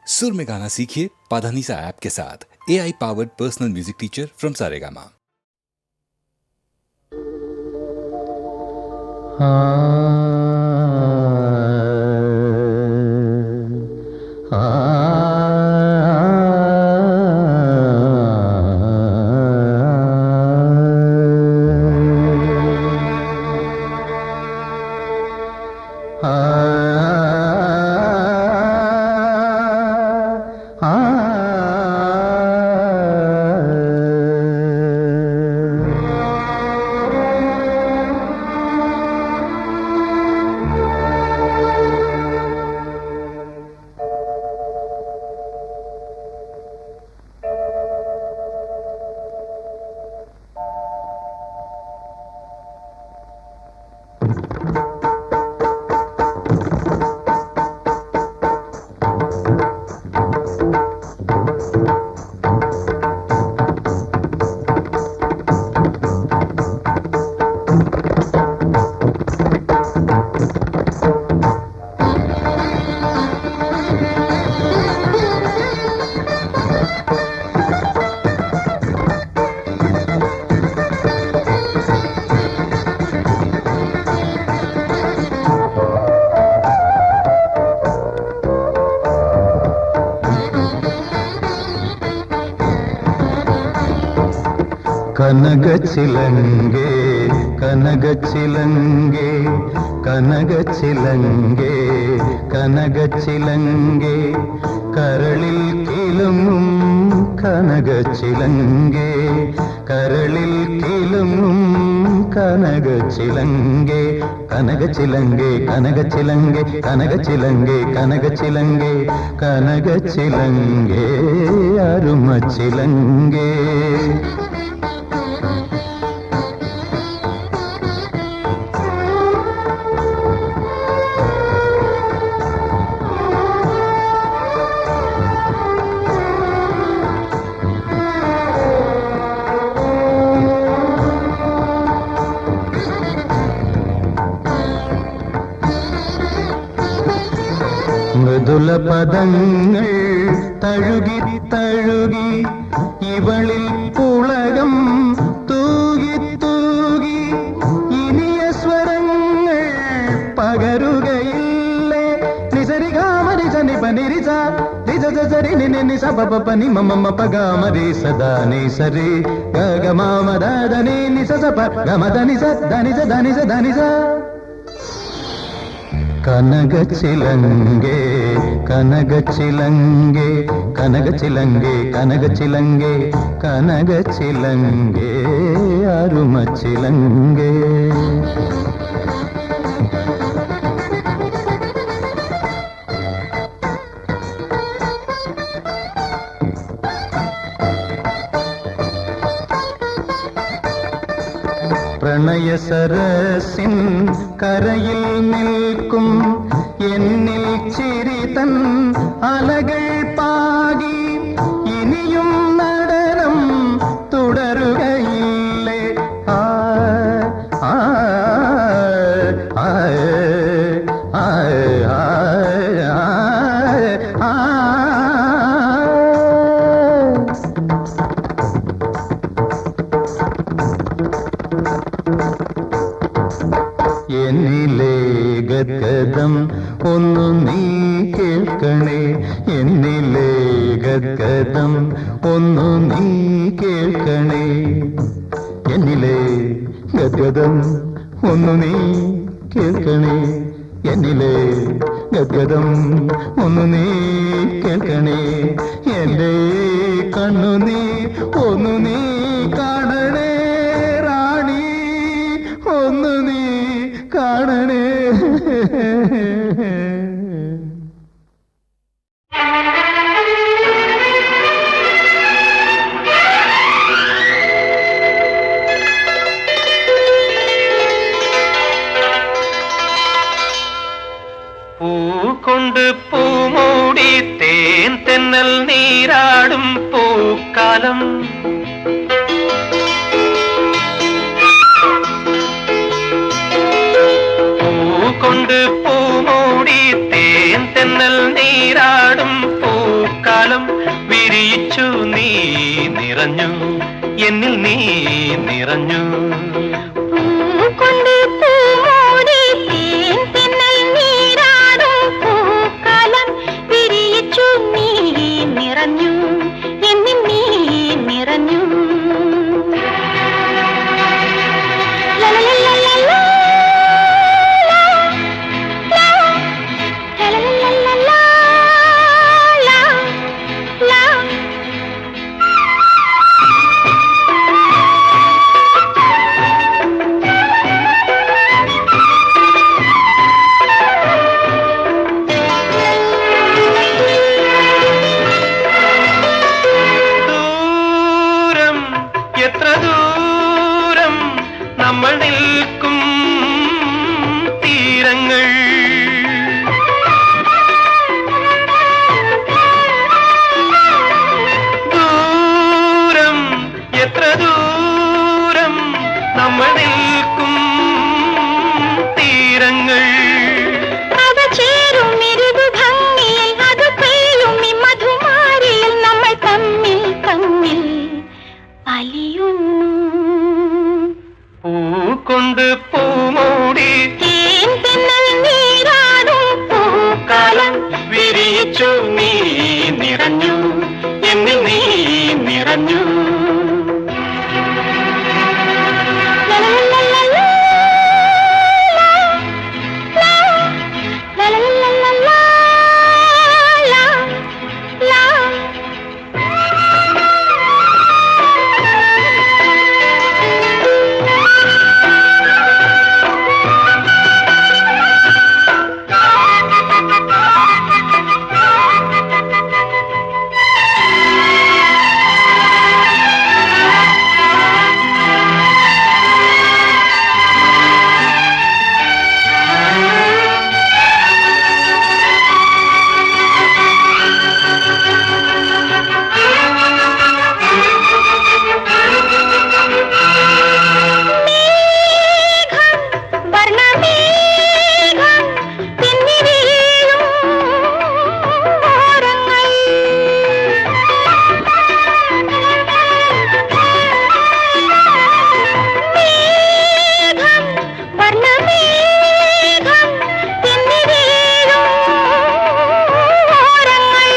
सुर में गाना सीखिए पाधानीसा ऐप के साथ। AI powered personal music teacher from Saregama. കനകച്ചിലങ്കേ കനകച്ചിലങ്കേ കനകച്ചിലങ്കേ കനകച്ചിലങ്കേ കരളിൽ കിലുങ്ങും കനകച്ചിലങ്കേ കരളിൽ കിലുങ്ങും കനകച്ചിലങ്കേ കനകച്ചിലങ്കേ കനകച്ചിലങ്കേ കനകച്ചിലങ്കേ കനകച്ചിലങ്കേ കനകച്ചിലങ്കേ അരുമച്ചിലങ്കേ മൃദുല പദങ്ങൾ തഴുകി തഴുകി ഇവളിൽ പുളകം തൂകി തൂകി ഇനിയ സ്വരങ്ങൾ പകരുകയില്ലേ നിസരി ഗാമരി സനി പനിരിസ നിസരി നിനി നിസ പനി മമ പഗാമരി സദാ നിസരി ഗഗമാമദനി നിസ സപ ഗമദനി സദനി സദനി സദനി സ കനകച്ചിലങ്കേ കനകച്ചിലങ്കേ കനകച്ചിലങ്കേ കനകച്ചിലങ്കേ കനകച്ചിലങ്കേ അരുമച്ചിലങ്കേ പ്രണയ സരസിൻ കരയിൽ നിൽക്കും എന്നിൽ ചിരിതൻ അലകൾ പാകി ഇനിയും നടനം തുടരുകയില്ലേ ആ ആ ആ ആ ആ എന്നിലെ ഗദ്ഗദം ഒന്നു നീ കേൾക്കണേ എന്നിലെ ഗദ്ഗദം ഒന്നു നീ കേൾക്കണേ എന്നിലെ ഗദ്ഗദം ഒന്നു നീ കേൾക്കണേ എന്നിലെ ഗദ്ഗദം ഒന്നു നീ കേൾക്കണേ എന്റെ കണ്ണു നീ ഒന്നു നീ കാണണേ റാണി ഒന്നു നീ കാണണേ പൂകൊണ്ട് പൂമൂടി തേൻ തെന്നൽ നീരാടും പൂക്കാലം പൂകൊണ്ട് പൂമൂടി തേൻ തെന്നൽ നീരാടും പൂ നിറഞ്ഞു എന്നിൽ നീ നിറഞ്ഞു കൊണ്ട് പൂമോടി തേൻ തിന്നൽ നീരാടും പൂക്കാലം വിരിയിച്ചു നീ നിറഞ്ഞു എന്നിൽ നീ നിറഞ്ഞു ലലലലലലാ, ലാ, ലലലലലലാ, ലാ, ലാ. ദൂരം എത്ര ദൂരം നമ്മൾ നിൽക്കും തീരങ്ങൾ ദൂരം എത്ര ദൂരം നമ്മൾ നിൽക്കും തീരങ്ങൾ അവ ചേരും ഇരുതു ഭംഗിയിൽ അത് പെയ്യും ഈ മധുമാരിയിൽ നമ്മൾ തമ്മിൽ തമ്മിൽ അലിയുന്നു പൂക്കൊണ്ട് പൂമൂടി തേൻ തിന്നൽ നീരാടും പൂക്കാലം വിരിയിച്ചു നീ നിറഞ്ഞു എന്നിൽ നീ നിറഞ്ഞു ലലലലലലാ, ലാ, ലലലലലലാ, ലാ, ലാ. വർണ്ണമേഘം തിന്നി വീഴും ഓരങ്ങൾ മേഘം വർണ്ണമേഘം തിന്നി വീഴും ഓരങ്ങൾ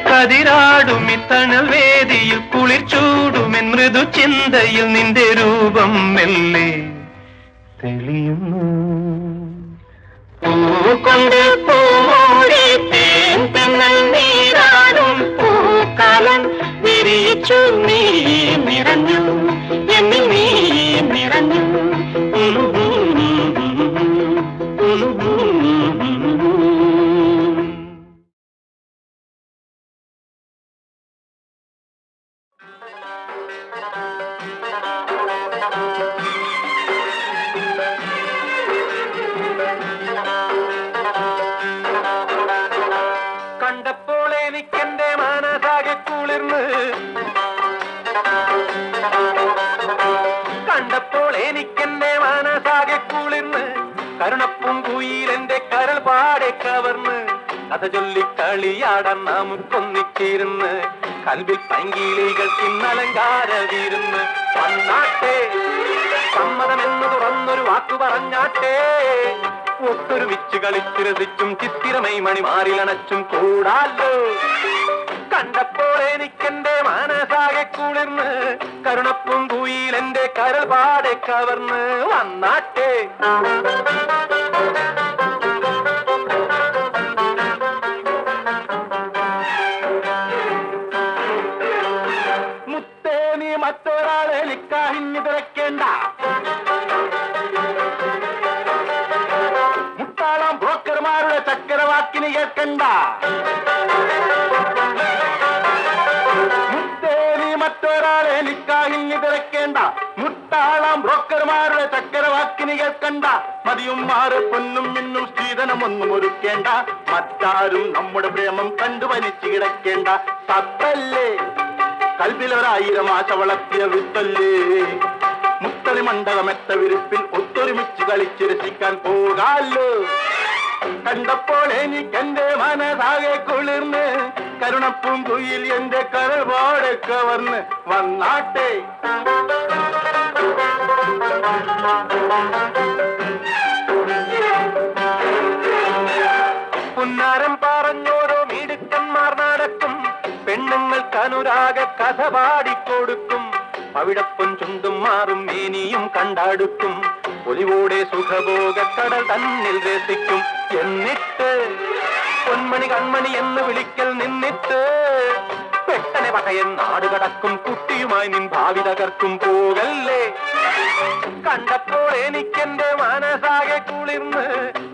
കതിരാടും ഇത്തണൽ വേദിയിൽ കുളിർ ചൂടുമെൻ മൃദു ചിന്തയിൽ നിന്റെ രൂപം മെല്ലെ തെളിയുന്നു പൂക്കൊണ്ട് പൂമൂടി തേൻ തിന്നൽ നീരാടും പൂക്കാലം വിരിയിച്ചു നീ നിറഞ്ഞു എന്നിൽ നീ നിറഞ്ഞു കണ്ടപ്പോൾ എനിക്കെന്റെ മനസാകെ കുളിർന്ന് കണ്ടപ്പോൾ എനിക്കെന്റെ മനസാകെ കുളിർന്ന് കരുണപ്പൂങ്കുയിൽ എന്റെ കരൾ പാടെ കവർന്ന് കഥ ചൊല്ലി കളിയാടാൻ നമുക്കൊന്നിച്ചിരുന്ന് കൽവിൽ പൈങ്കിളികൾക്ക് ഇന്നലങ്കാര വീരുന്ന് വന്നാട്ടെ സമ്മതമെന്ന് തുറന്നൊരു വാക്കു പറഞ്ഞാട്ടെ ഒത്തൊരുമിച്ച് കളിച്ചു രസിച്ചും ചിത്തിരമൈ മണിമാറിലണച്ചും കൂടാലോ കണ്ടപ്പോൾ എനിക്കെന്റെ മനസാകെ കുളിർന്ന് കരുണപ്പൂങ്കുയിൽ എന്റെ കരൾ പാടെ കവർന്ന് വന്നാട്ടെ മുത്തേ നീ മറ്റൊരാളെ നിക്കാഹിഞ്ഞു തിരക്കേണ്ട മുട്ടാളാം ബ്രോക്കർമാരുടെ ചക്കരവാക്കിന് കേൾക്കണ്ട മുത്തേ നീ മറ്റൊരാളെ നിക്കാഹിഞ്ഞു തിരക്കേണ്ട മുട്ടാളാം ബ്രോക്കർമാരുടെ ചക്കരവാക്കിന് കേൾക്കണ്ട മതിയും മാറ് പൊന്നും മിന്നും സ്ത്രീധനമൊന്നും ഒരുക്കേണ്ട മറ്റാരും നമ്മുടെ പ്രേമം കണ്ടു വലിച്ചു കിടക്കേണ്ട സത്തല്ലേ കൽവിലൊരായിരം ആശ വളർത്തിയ വിത്തല്ലേ മുത്തളി മണ്ഡലമെത്ത വിരിപ്പിൽ ഒത്തൊരുമിച്ച് കളിച്ച് രസിക്കാൻ പോകാലോ കണ്ടപ്പോൾ എനിക്കെന്റെ മനസാകെ കുളിർന്ന് കരുണ കരുണപ്പൂങ്കുയിൽ എന്റെ കരൾപാടെ കവർന്ന് വന്നാട്ടെ. പുന്നാരം പറഞ്ഞോരോ മിടുക്കന്മാർ നടക്കും, പെണ്ണുങ്ങൾക്ക് അനുരാഗ കഥ പാടിക്കൊടുക്കും. അവിടപ്പൻ ചുണ്ടും മാറും മേനിയും കണ്ടാടുക്കും, ഒലിവോടെ സുഖഭോഗ കടൽ തന്നിൽ രസിക്കും. എന്നിട്ട് പൊന്മണി കൺമണി എന്ന് വിളിക്കൽ നിന്നിട്ട് പെട്ടനെ പട്ടയൻ നാട് കടക്കും, കുട്ടിയുമായി നിൻ ഭാവി തകർക്കും. പോകല്ലേ, കണ്ടപ്പോൾ എനിക്കെന്റെ മനസ്സാകെ കുളിർന്ന്,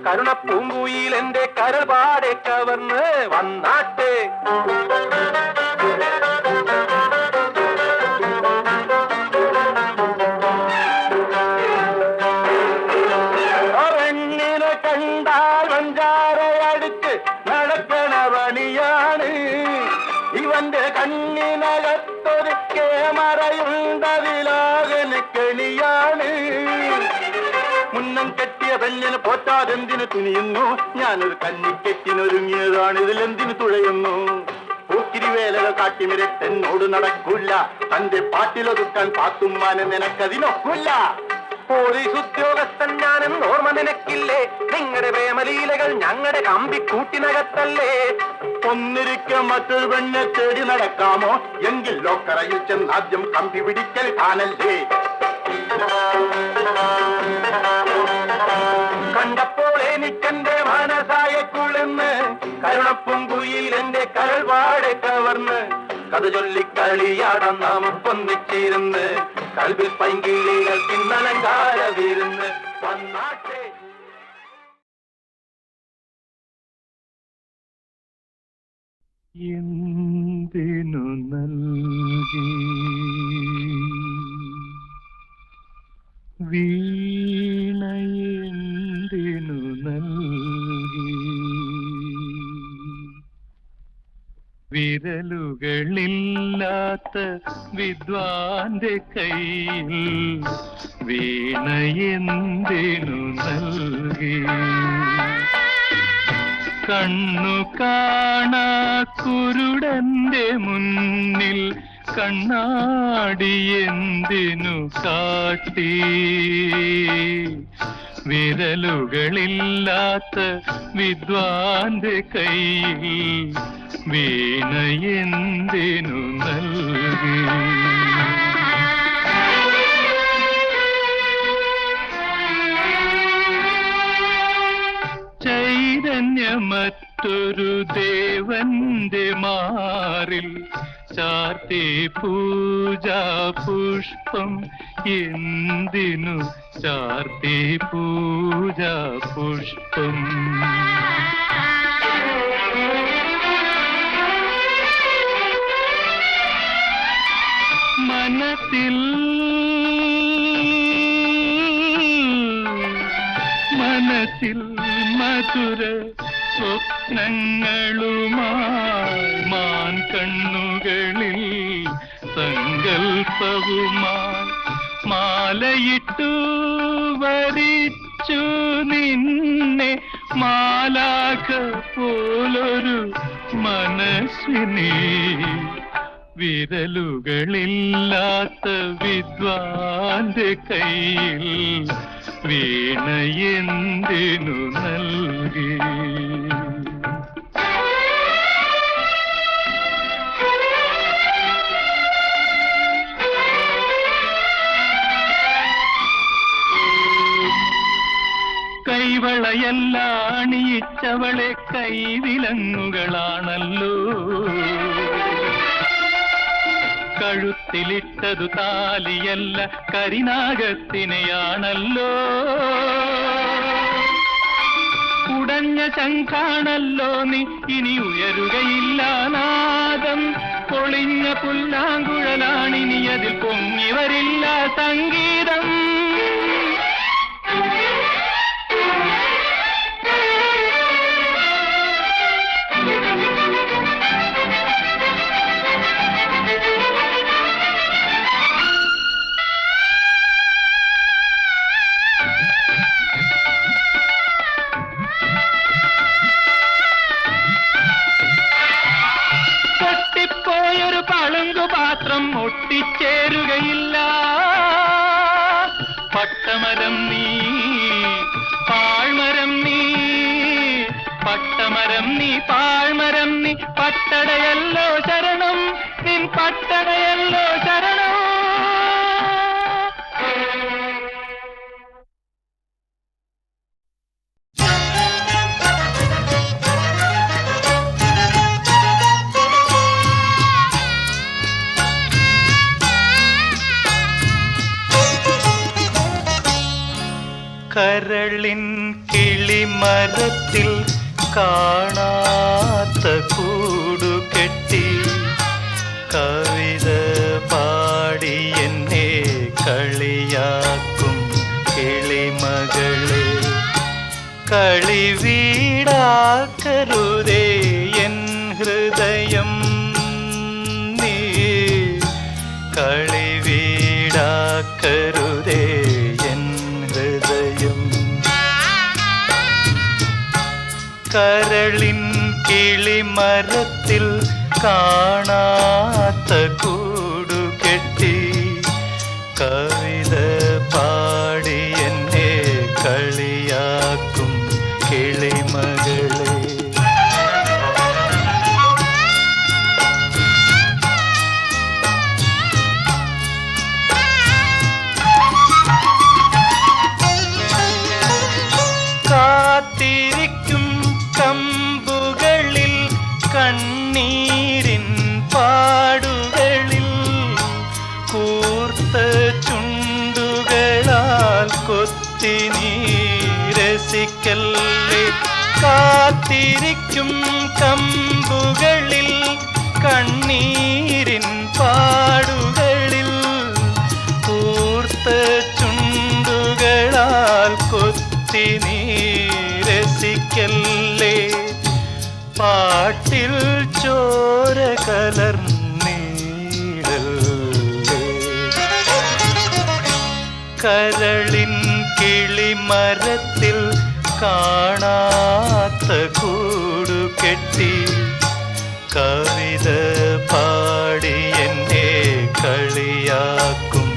കരുണപ്പൂങ്കുയിൽ എന്റെ കരൾ പാടെ കവർന്ന് വന്നാട്ടെ. അവനിനെ കണ്ടാൽ വഞ്ചാരയടിച്ച് നടക്കണ പണിയാണ്, ഇവന്റെ കണ്ണിനകത്തൊരു ക്യാമറയുണ്ടതിലാകന് കെണിയാണ്. മുന്നം കെട്ടിയ പെണ്ണിന് പോറ്റാതെന്തിനു തുനിയുന്നു, ഞാനൊരു കന്നിക്കെട്ടിനൊരുങ്ങിയതാണ്, ഇതിലെന്തിനു തുഴയുന്നു. പൂക്കിരി വേലകൾ കാട്ടിമിരട്ടെന്നോട് നടക്കൂല, തന്റെ പാട്ടിലൊതുക്കാൻ പാത്തുമ്മാനെ നിനക്കതിനൊക്കില്ല. പോലീസ് ഉദ്യോഗസ്ഥൻ ഞാനെന്ന് ഓർമ്മ നിനക്കില്ലേ, നിങ്ങളുടെ പ്രേമലീലകൾ ഞങ്ങളുടെ കമ്പിക്കൂട്ടിനകത്തല്ലേ. ഒന്നിരിക്കെ മറ്റൊരു പെണ്ണെ തേടി നടക്കാമോ, എങ്കിൽ ലോക്കറയിൽ ചെന്നാദ്യം കമ്പി പിടിക്കൽ കാണല്ലേ. കണ്ടപ്പോൾ എനിക്കെന്റെ മനസ്സായ കുളിർന്ന്, കരുണപ്പൂങ്കുയിൽ എന്റെ കരൾ പാടെ കവർന്ന്, കഥ ചൊല്ലിക്കളിയാടാം നമുക്കൊന്നിച്ചിരുന്ന്, കൽവിൽ പൈങ്കിളികൾ പിന്നലങ്കാര വിരുന്ന് വന്നാട്ടെ. എന്തിനു നൽകി വീണയെന്തിനു നൽകി, വിരലുകളില്ലാത്ത വിദ്വാന്റെ കയ്യിൽ വീണയെന്തിനു നൽകി, കണ്ണു കാണാ കുരുടന്റെ മുന്നിൽ കണ്ണാടിയെന്തിനു കാട്ടി, വിരലുകളില്ലാത്ത വിദ്വാന്റെ കയ്യിൽ വീണയെന്തിനു നൽകി. ചൈതന്യമറ്റൊരു ദേവന്റെ മാറിൽ ചാർത്തി പൂജാ പുഷ്പം എന്തിനു ചാർത്തി പൂജാ പുഷ്പം. മനത്തിൽ മനസ്സിൽ മധുര സ്വപ്നങ്ങളുമായി മാൻ കണ്ണുകളിൽ സങ്കൽപ്പവുമായി മാലയിട്ടു വരിച്ചു നിന്നെ മാലാഖ പോലൊരു മനസ്സിനെ, വിരലുകളില്ലാത്ത വിദ്വാന്റെ കയ്യിൽ വീണയെന്തിനു നൽകി. കൈവളയല്ല അണിയിച്ചവളെ കൈവിലങ്ങുകളാണല്ലോ, കഴുത്തിലിട്ടതു താലിയല്ല കരിനാഗത്തിനെയാണല്ലോ, ഉടഞ്ഞ ശംഖാണല്ലോ നീ ഇനി ഉയരുകയില്ല നാദം, പൊളിഞ്ഞ പുല്ലാങ്കുഴലാണിനി അതിൽ പൊങ്ങി വരില്ല സംഗീതം. പട്ടമരം നീ പാഴ്മരം നീ പട്ടമരം നീ പാഴ്മരം നീ പട്ടടയല്ലോ ശരണം നിൻ പട്ടടയല്ലോ ശരണം. കരളിൻ കിളിമരത്തിൽ കാണാത്ത കൂടുകെട്ടി കവിത പാടി എന്നെ കളിയാക്കും കിളിമകളെ കളിവീടാക്കരുതേ എൻ ഹൃദയം നീ കളിവീടാക്കരുതേ കരളിൻ കിളിമരത്തിൽ കാണാത്ത കൂടുകെട്ടി കവിത പാടി എന്നെ കളിയാക്കും കിളിമകളെ കാത്തിരിക്കും കമ്പുകളിൽ കണ്ണീരിൻ പാടുകളിൽ കൂർത്ത ചുണ്ടുകളാൽ കൊത്തി നീരസിക്കല്ലേ കാത്തിരിക്കും കമ്പുകളിൽ കണ്ണീരിൻ പാടുകളിൽ കൂർത്ത ചുണ്ടുകളാൽ കൊത്തി നീരസിക്കല്ലേ പാട്ടിൽ ചോര കലർന്നീടല്ലേ കരളിൻ കിളിമരത്തിൽ കാണാത്ത കൂടുകെട്ടി കവിത പാടി എന്നെ കളിയാക്കും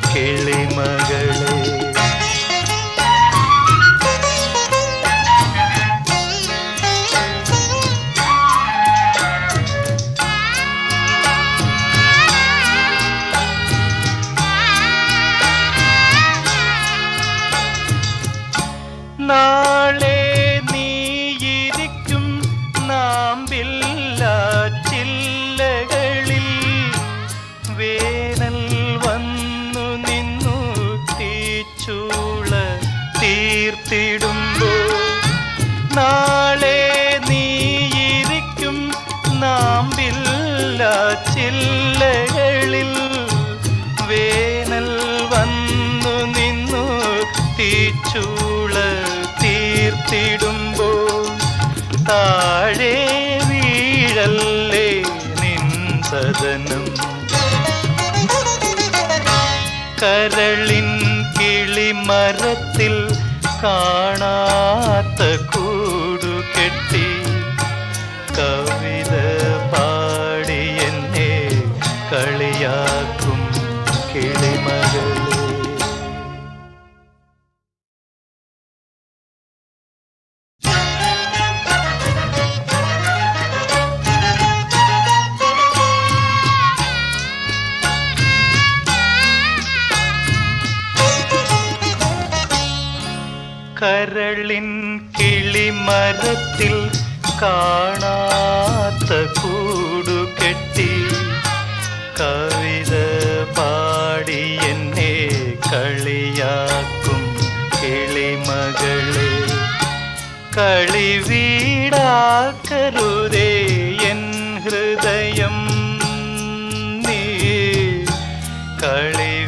കിളിമകളെ നാളെ നീയിരിക്കും നാമ്പില്ല ചില്ലകളിൽ വേനൽ വന്നു നിന്നു തീച്ചൂള തീർത്തിടുമ്പോൾ നാളെ നീയിരിക്കും നാമ്പില്ല ചില്ലകളിൽ വേനൽ വന്നു നിന്നു തീച്ചൂള തീർത്തിടുമ്പോൾ താഴെ വീഴല്ലേ നിൻ സദനം കരളിൻ കിളിമരത്തിൽ കാണാത്ത കൂടുകെട്ടി കവിത പാടി എന്നെ കളിയാക്കും കിളിമകളെ കരളിൻ കിളിമരത്തിൽ കാണാത്ത കൂടുകെട്ടി കവിത പാടി എന്നെ കളിയാക്കും കിളിമകളെ കളിവീടാക്കരുതേ എൻ ഹൃദയം നീ കളിവീടാക്കരുതേ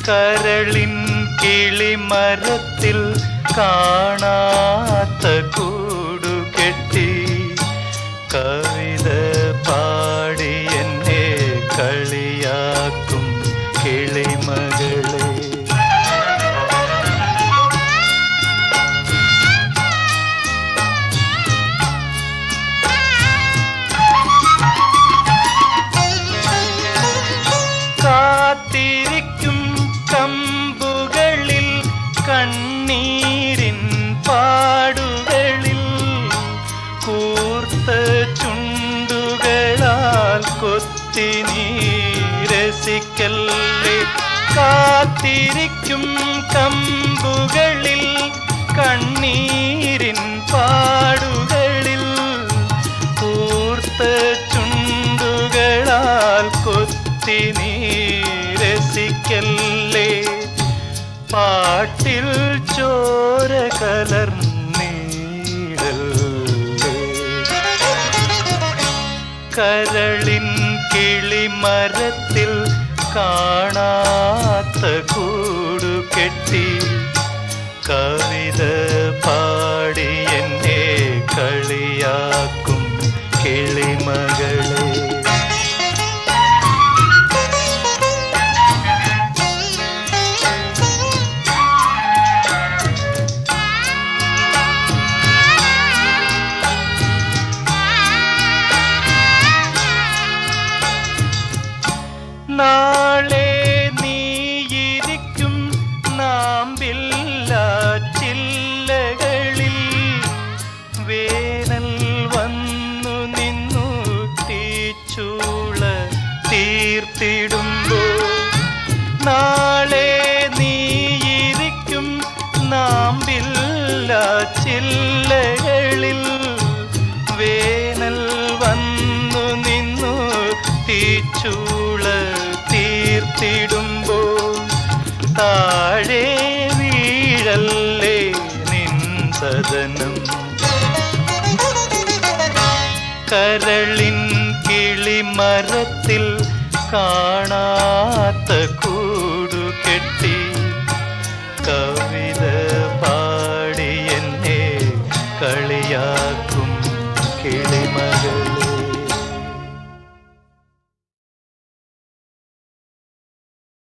കരളിൻ കിളിമരത്തിൽ കാണാത്ത കൂടുകെട്ടി കവിത പാടി എന്നെ കളിയാക്കും കിളിമകളെ കണ്ണീരിൻ പാടുകളിൽ കൂർത്ത ചുണ്ടുകളാൽ കൊത്തി നീ രസിക്കല്ലേ. കാത്തിരിക്കും കമ്പുകളിൽ കണ്ണീരിൻ പാടുകളിൽ കൂർത്ത ചുണ്ടുകളാൽ കൊത്തി നീ രസിക്കല്ലേ. പാട്ടിൽ ചോര കലർന്നീടല്ലേ. കരളിൻ കിളിമരത്തിൽ കാണാത്ത കൂടു കെട്ടി കവിത പാടി എന്നെ കളിയാക്കും കിളിമകളെ. നാളെ നീയിരിക്കും നാമ്പില്ല ചില്ലകളിൽ വേനൽ വന്നു നിന്നു തീച്ചൂള തീർത്തിടുമ്പോൾ. നാളെ നീയിരിക്കും നാമ്പില്ല ചില്ലകളിൽ വേനൽ വന്നു നിന്നു തീച്ചൂള തീർത്തിടുമ്പോൾ. താഴെ വീഴല്ലേ നിൻ സദനം. കരളിൻ കിളിമരത്തിൽ കാണാത്ത